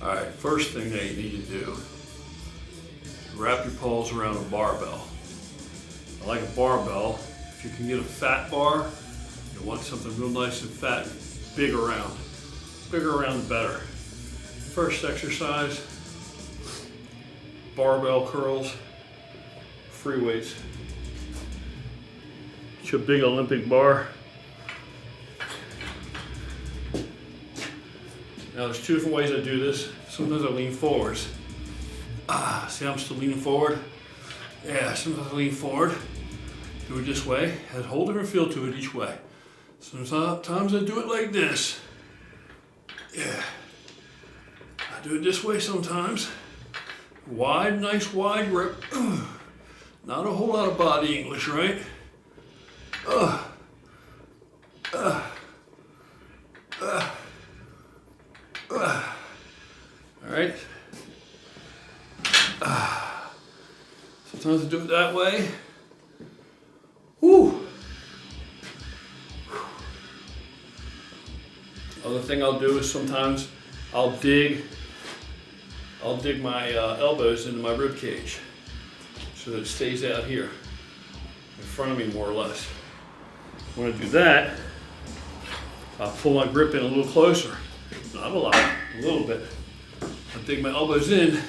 Alright, first thing that you need to do, wrap your palms around a barbell. I like a barbell. If you can get a fat bar, you want something real nice and fat, big around. Bigger around the better. First exercise, barbell curls, free weights. It's your big Olympic bar. Now there's two different ways I do this. Sometimes I lean forwards. See how I'm still leaning forward? Yeah, sometimes I lean forward. Do it this way. Has a whole different feel to it each way. Sometimes I do it like this. Yeah. I do it this way sometimes. Wide, nice wide grip. Not a whole lot of body English, right? All right. Sometimes I do it that way. Whew. Other thing I'll do is sometimes I'll dig my elbows into my rib cage so that it stays out here in front of me more or less. When I do that, I'll pull my grip in a little closer. Not a lot, a little bit. I'll dig my elbows in.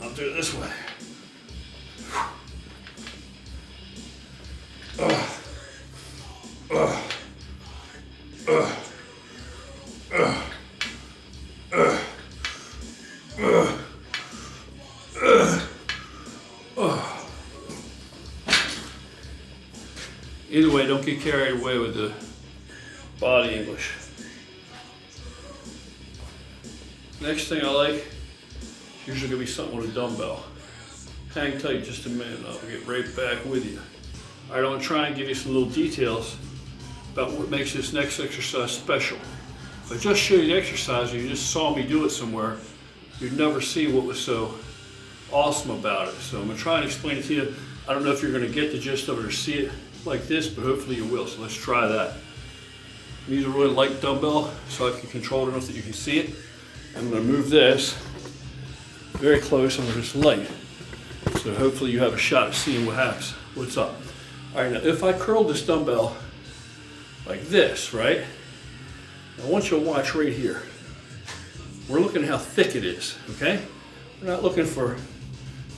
I'll do it this way. Either way, don't get carried away with the body English. Next thing I like is usually going to be something with a dumbbell. Hang tight just a minute, I'll get right back with you. All right, I'm going to try and give you some little details about what makes this next exercise special. If I just show you the exercise and you just saw me do it somewhere, you'd never see what was so awesome about it. So I'm going to try and explain it to you. I don't know if you're going to get the gist of it or see it like this, but hopefully you will. So let's try that. I use a really light dumbbell so I can control it enough that you can see it. I'm going to move this very close on this light. So hopefully you have a shot of seeing what happens, what's up. All right, now if I curl this dumbbell like this, right? I want you to watch right here. We're looking at how thick it is, okay? We're not looking for this.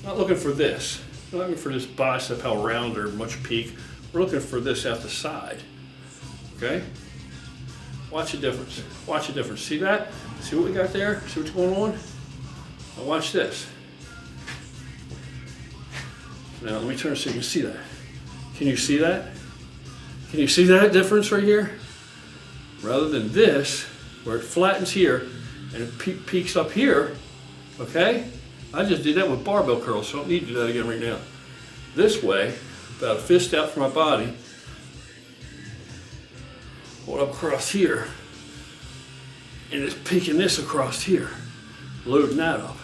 We're not looking for this bicep, how round or much peak. We're looking for this out the side, okay? Watch the difference. Watch the difference. See that? See what we got there? See what's going on? Now watch this. Now let me turn so you can see that. Can you see that? Can you see that difference right here? Rather than this, where it flattens here and it peaks up here, okay? I just did that with barbell curls, so I don't need to do that again right now. This way, about a fist out from my body, hold up across here, and it's peaking this across here, loading that up.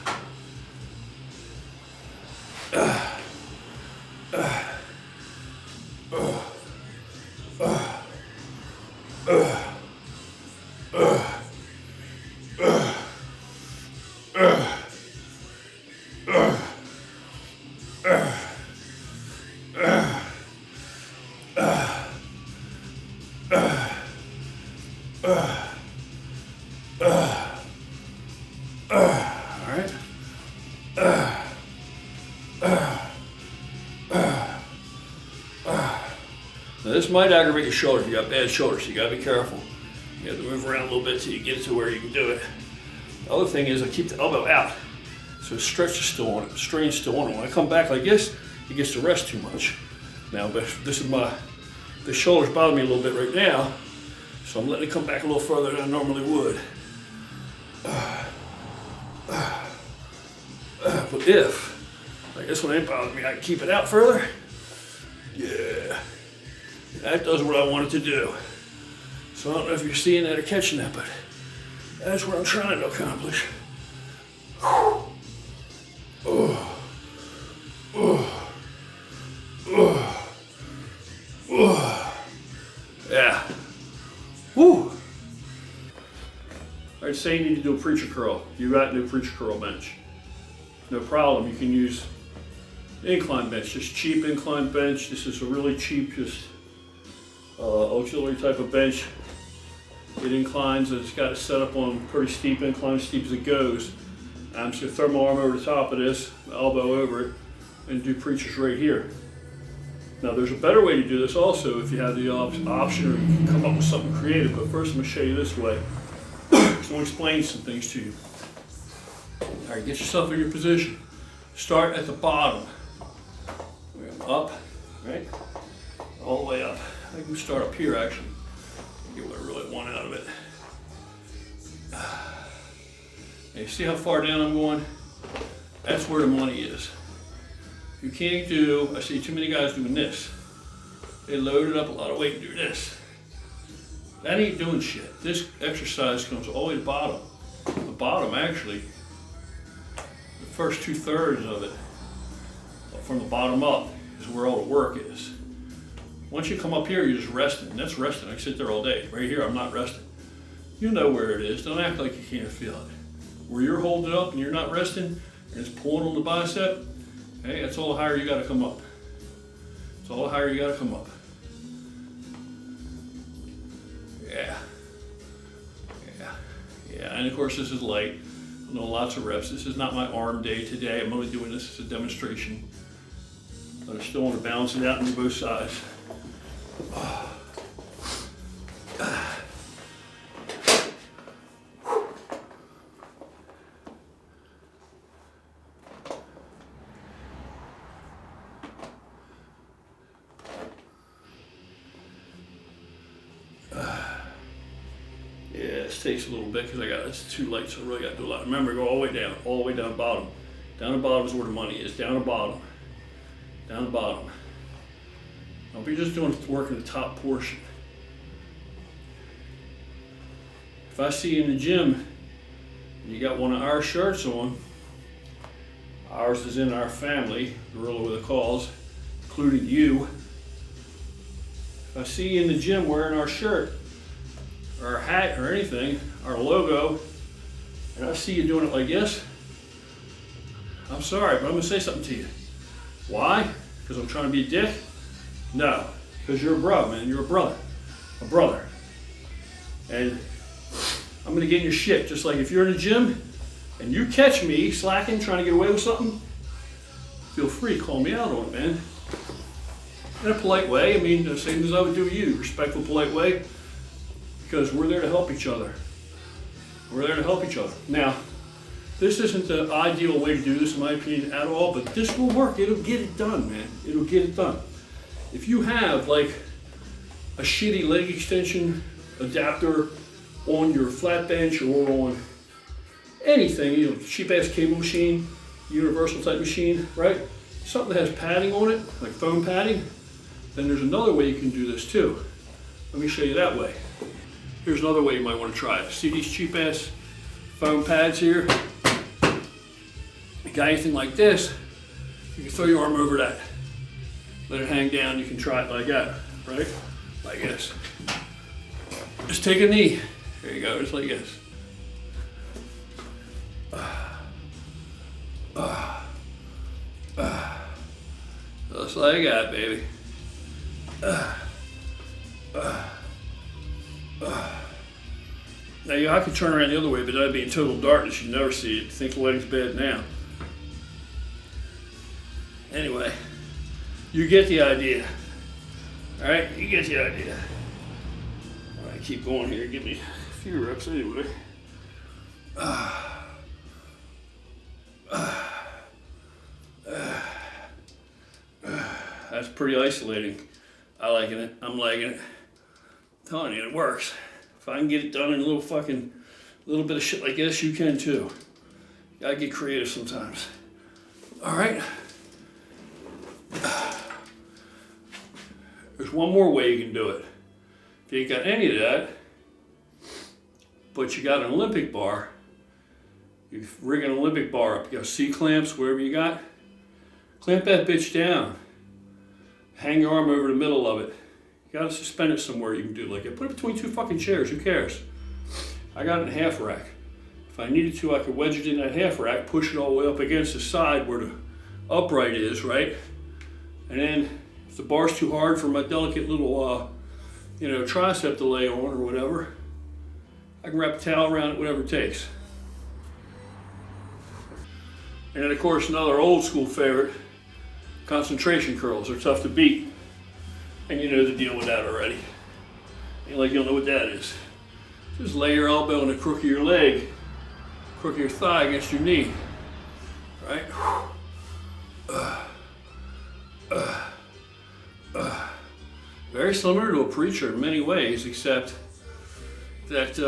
Now this might aggravate your shoulders. You got bad shoulders, so you gotta be careful. You have to move around a little bit till you get it to where you can do it. The other thing is I keep the elbow out, so stretch is still on it, strain's still on it. When I come back like this, it gets to rest too much. Now, but the shoulders bother me a little bit right now, so I'm letting it come back a little further than I normally would. But if, like this one ain't bothering me, I can keep it out further. Yeah, that does what I want it to do. So I don't know if you're seeing that or catching that, but that's what I'm trying to accomplish. Yeah. Woo. I'd say you need to do a preacher curl. You got to do a preacher curl bench. No problem. You can use incline bench, just cheap incline bench. This is a really cheap, just auxiliary type of bench. It inclines, and it's got it set up on pretty steep incline, as steep as it goes. I'm just gonna throw my arm over the top of this, my elbow over it, and do preachers right here. Now there's a better way to do this also if you have the option, or you can come up with something creative, but first I'm gonna show you this way. So I'm gonna explain some things to you. All right, get yourself in your position. Start at the bottom. Up, right? All the way up. I can start up here actually. Get what I really want out of it. Now you see how far down I'm going? That's where the money is. You can't do, I see too many guys doing this. They loaded up a lot of weight and do this. That ain't doing shit. This exercise comes all the way to the bottom. The bottom actually, the first 2/3 of it, from the bottom up, is where all the work is. Once you come up here, you're just resting, and that's resting. I can sit there all day. Right here, I'm not resting. You know where it is. Don't act like you can't feel it. Where you're holding it up and you're not resting, and it's pulling on the bicep, hey, that's all the higher you gotta come up. It's all the higher you gotta come up. Yeah. Yeah, and of course this is light. I know lots of reps. This is not my arm day today. I'm only doing this as a demonstration. But I still want to balance it out on both sides. Yeah, this takes a little bit because it's too light, so I really got to do a lot. Remember, go all the way down the bottom. Down the bottom is where the money is. Down the bottom. Down the bottom. Don't be just doing work in the top portion. If I see you in the gym and you got one of our shirts on, ours is in our family, gorilla with a cause, including you. If I see you in the gym wearing our shirt, or our hat, or anything, our logo, and I see you doing it like this, I'm sorry, but I'm gonna say something to you. Why? Because I'm trying to be a dick? No, because you're a bro, man. You're a brother. A brother. And I'm gonna get in your shit. Just like if you're in the gym and you catch me slacking, trying to get away with something, feel free to call me out on it, man. In a polite way. I mean, the same as I would do you. Respectful, polite way. Because we're there to help each other. We're there to help each other. Now, this isn't the ideal way to do this, in my opinion, at all, but this will work. It'll get it done, man. It'll get it done. If you have like a shitty leg extension adapter on your flat bench or on anything, you know, cheap ass cable machine, universal type machine, right? Something that has padding on it, like foam padding, then there's another way you can do this too. Let me show you that way. Here's another way you might want to try it. See these cheap ass foam pads here? You got anything like this, you can throw your arm over that. Let it hang down, you can try it like that, right? Like this. Just take a knee. There you go, just like this. Just like that, baby. Now, I could turn around the other way, but that'd be in total darkness. You'd never see it. You think the lighting's bad now. Anyway, you get the idea. All right, you get the idea. All right, keep going here. Give me a few reps anyway. That's pretty isolating. I liking it. I'm liking it. I'm telling you, it works. If I can get it done in a little bit of shit like this, you can too. You gotta get creative sometimes. All right. There's one more way you can do it. If you ain't got any of that, but you got an Olympic bar, you rig an Olympic bar up. You got C-clamps, wherever you got. Clamp that bitch down. Hang your arm over the middle of it. gotta suspend it somewhere you can do like it. Put it between two fucking chairs, who cares? I got it in a half rack. If I needed to, I could wedge it in that half rack, push it all the way up against the side where the upright is, right? And then if the bar's too hard for my delicate little, tricep to lay on or whatever, I can wrap a towel around it, whatever it takes. And then of course, another old school favorite, concentration curls. They're tough to beat. And you know the deal with that already. Ain't like you don't know what that is. Just lay your elbow on the crook of your leg, crook of your thigh against your knee, right? Very similar to a preacher in many ways, except that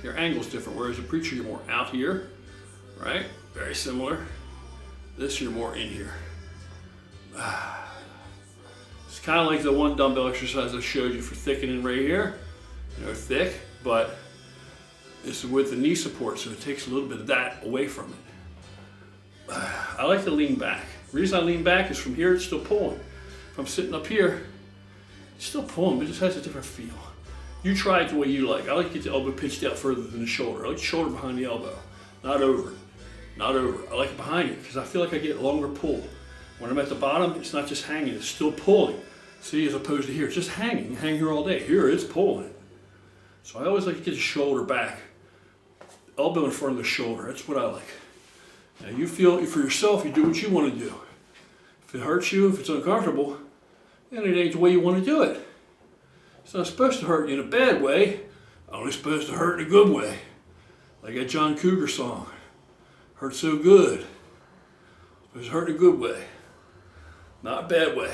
your angle's different. Whereas a preacher, you're more out here, right? Very similar. This, you're more in here. It's kind of like the one dumbbell exercise I showed you for thickening right here. Thick, but this is with the knee support, so it takes a little bit of that away from it. I like to lean back. The reason I lean back is from here, it's still pulling. If I'm sitting up here, it's still pulling, but it just has a different feel. You try it the way you like. I like to get the elbow pitched out further than the shoulder. I like the shoulder behind the elbow, not over it. Not over it. I like it behind it because I feel like I get a longer pull. When I'm at the bottom, it's not just hanging, it's still pulling. See, as opposed to here, it's just hanging. You hang here all day. Here, it's pulling. So I always like to get the shoulder back. Elbow in front of the shoulder, that's what I like. Now you feel it for yourself, you do what you want to do. If it hurts you, if it's uncomfortable, then it ain't the way you want to do it. It's not supposed to hurt you in a bad way, only supposed to hurt in a good way. Like that John Cougar song, hurt so good. It's hurt in a good way, not a bad way.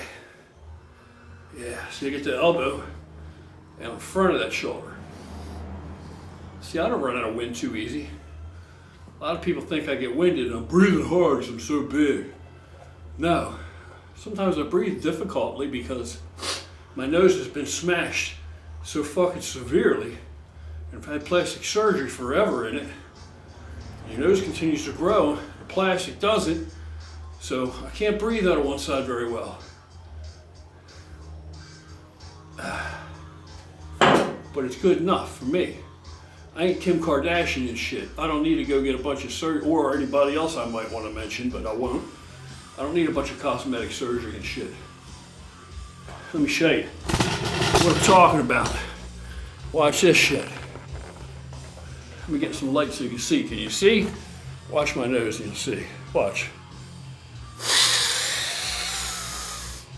Yeah, so you get the elbow out in front of that shoulder. See, I don't run out of wind too easy. A lot of people think I get winded and I'm breathing hard because I'm so big. No, sometimes I breathe difficultly because my nose has been smashed so fucking severely, and I've had plastic surgery forever in it. Your nose continues to grow, the plastic doesn't, so I can't breathe out of one side very well. But it's good enough for me. I ain't Kim Kardashian and shit. I don't need to go get a bunch of surgery, or anybody else I might want to mention, but I won't. I don't need a bunch of cosmetic surgery and shit. Let me show you what I'm talking about. Watch this shit. Let me get some light so you can see. Can you see? Watch my nose and you'll see. Watch.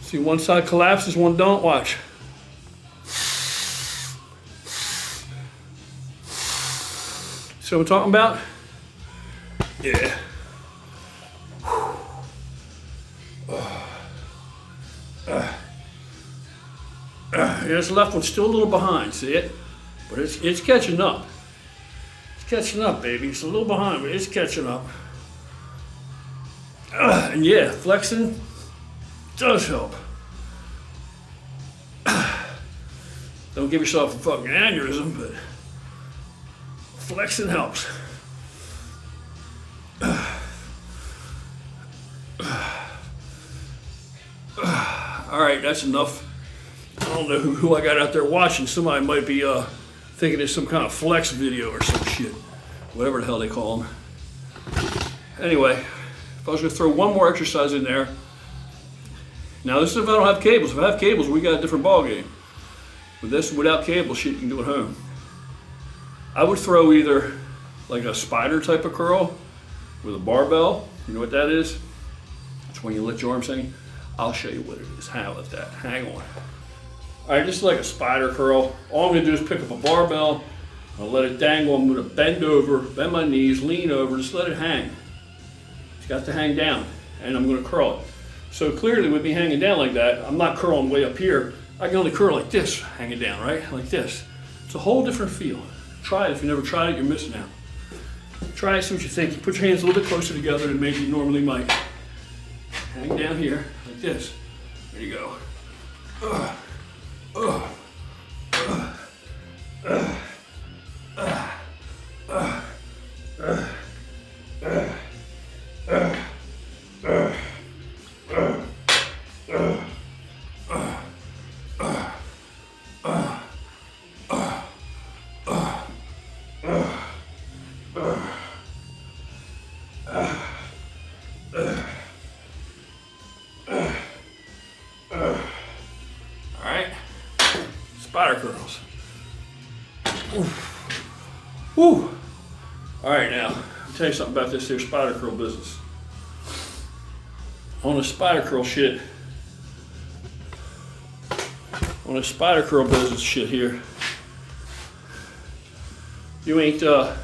See, one side collapses, one don't. Watch. See what I'm talking about? Yeah. This left one's still a little behind, see it? But it's catching up. It's catching up, baby. It's a little behind, but it's catching up. And yeah, flexing does help. Don't give yourself a fucking aneurysm, but flexing helps. All right, that's enough. I don't know who I got out there watching. Somebody might be thinking it's some kind of flex video or some shit. Whatever the hell they call them. Anyway, if I was going to throw one more exercise in there. Now this is if I don't have cables. If I have cables, we got a different ball game. With this, without cables, shit you can do at home. I would throw either like a spider type of curl with a barbell. You know what that is? It's when you let your arms hang. I'll show you what it is. How about that? Hang on. All right, just like a spider curl. All I'm gonna do is pick up a barbell. I'll let it dangle. I'm gonna bend over, bend my knees, lean over, just let it hang. It's got to hang down, and I'm gonna curl it. So clearly with me hanging down like that, I'm not curling way up here. I can only curl like this, hanging down, right? Like this. It's a whole different feel. Try it. If you never tried it, you're missing out. Try it, see what you think. You put your hands a little bit closer together than maybe you normally might. Hang down here, like this. There you go. Alright, spider curls. Woo. Alright, now, I'll tell you something about this here spider curl business. On the spider curl shit, on the spider curl business shit here, you ain't, you're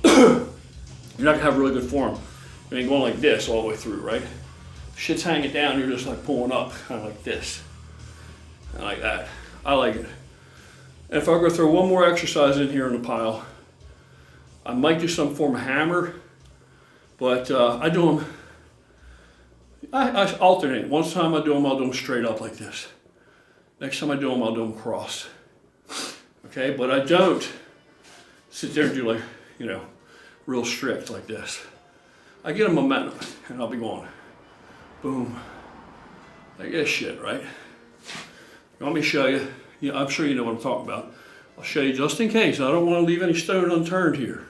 not gonna have really good form. You ain't going like this all the way through, right? Shit's hanging down, you're just like pulling up, kind of like this. And like that. I like it. And if I go throw one more exercise in here in the pile, I might do some form of hammer, but I do them, I alternate. One time I do them, I'll do them straight up like this. Next time I do them, I'll do them cross. Okay, but I don't sit there and do like, you know, real strict like this. I get a momentum and I'll be going, boom, like this shit, right? You want me to show you? Yeah, I'm sure you know what I'm talking about. I'll show you just in case. I don't want to leave any stone unturned here.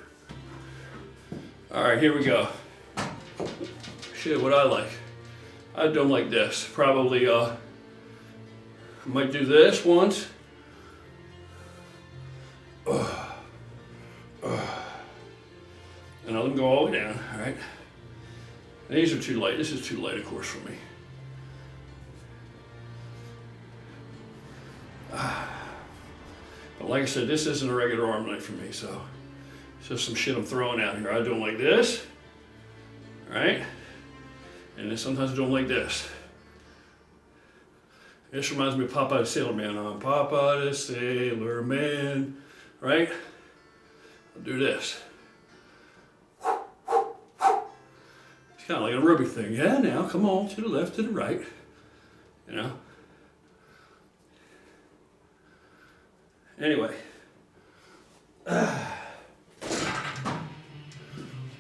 All right, here we go. Shit, what I like. I do them like this. Probably, I might do this once. And I'll go all the way down, all right? And these are too light. This is too light, of course, for me. But like I said, this isn't a regular arm night for me, so it's just some shit I'm throwing out here. I do them like this, all right? And then sometimes I do them like this. This reminds me of Popeye the Sailor Man. I'm Popeye the Sailor Man, right? I'll do this. It's kind of like an aerobic thing. Yeah, now, come on, to the left, to the right, you know? Anyway.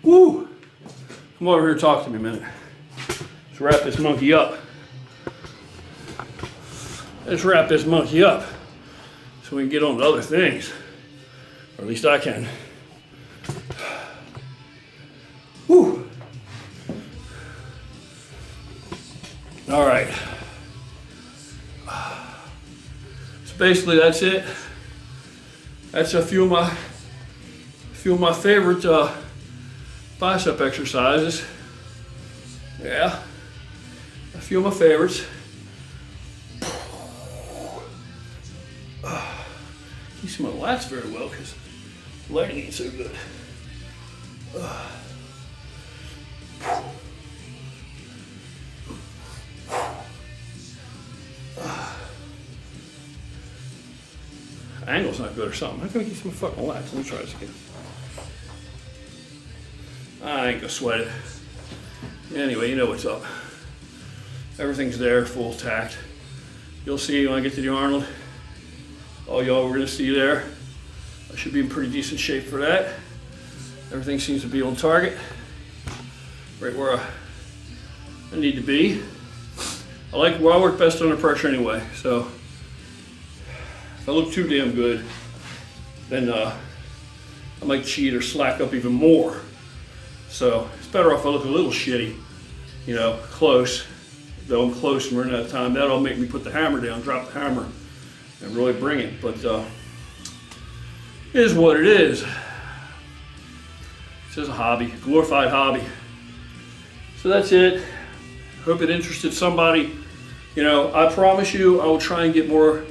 Woo! Come over here and talk to me a minute. Let's wrap this monkey up. Let's wrap this monkey up so we can get on to other things. Or at least I can. Woo! All right. So basically that's it. That's a few of my favorite bicep exercises. Yeah, a few of my favorites. You see my lats very well because the lighting ain't so good. Angle's not good or something. How can I get some fucking lats? Let me try this again. I ain't gonna sweat it. Anyway, you know what's up. Everything's there, full tact. You'll see when I get to the Arnold. All y'all, we're gonna see you there. I should be in pretty decent shape for that. Everything seems to be on target. Right where I need to be. I work best under pressure anyway, so if I look too damn good, then I might cheat or slack up even more. So it's better off if I look a little shitty, you know, close. Though I'm close and running out of time, that'll make me put the hammer down, drop the hammer, and really bring it. But it is what it is. It's just a hobby, a glorified hobby. So that's it. Hope it interested somebody. You know, I promise you I will try and get more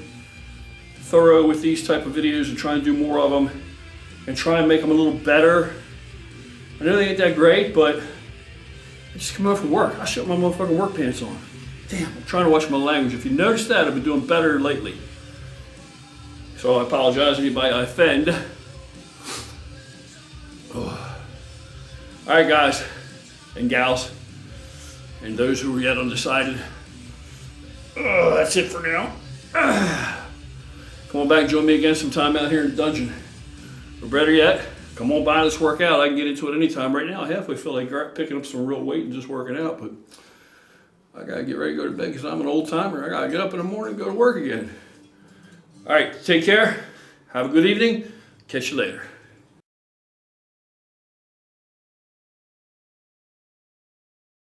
thorough with these type of videos and try and do more of them and try and make them a little better. I know they ain't that great, but I just come home from work. I shut my motherfucking work pants on. Damn, I'm trying to watch my language. If you notice that, I've been doing better lately. So I apologize to anybody I offend. Oh. All right, guys and gals, and those who are yet undecided. That's it for now. Come on back and join me again sometime out here in the dungeon. Or better yet, come on by, let's work out. I can get into it anytime. Right now, I halfway feel like picking up some real weight and just working out, but I gotta get ready to go to bed because I'm an old timer. I gotta get up in the morning and go to work again. All right, take care. Have a good evening. Catch you later.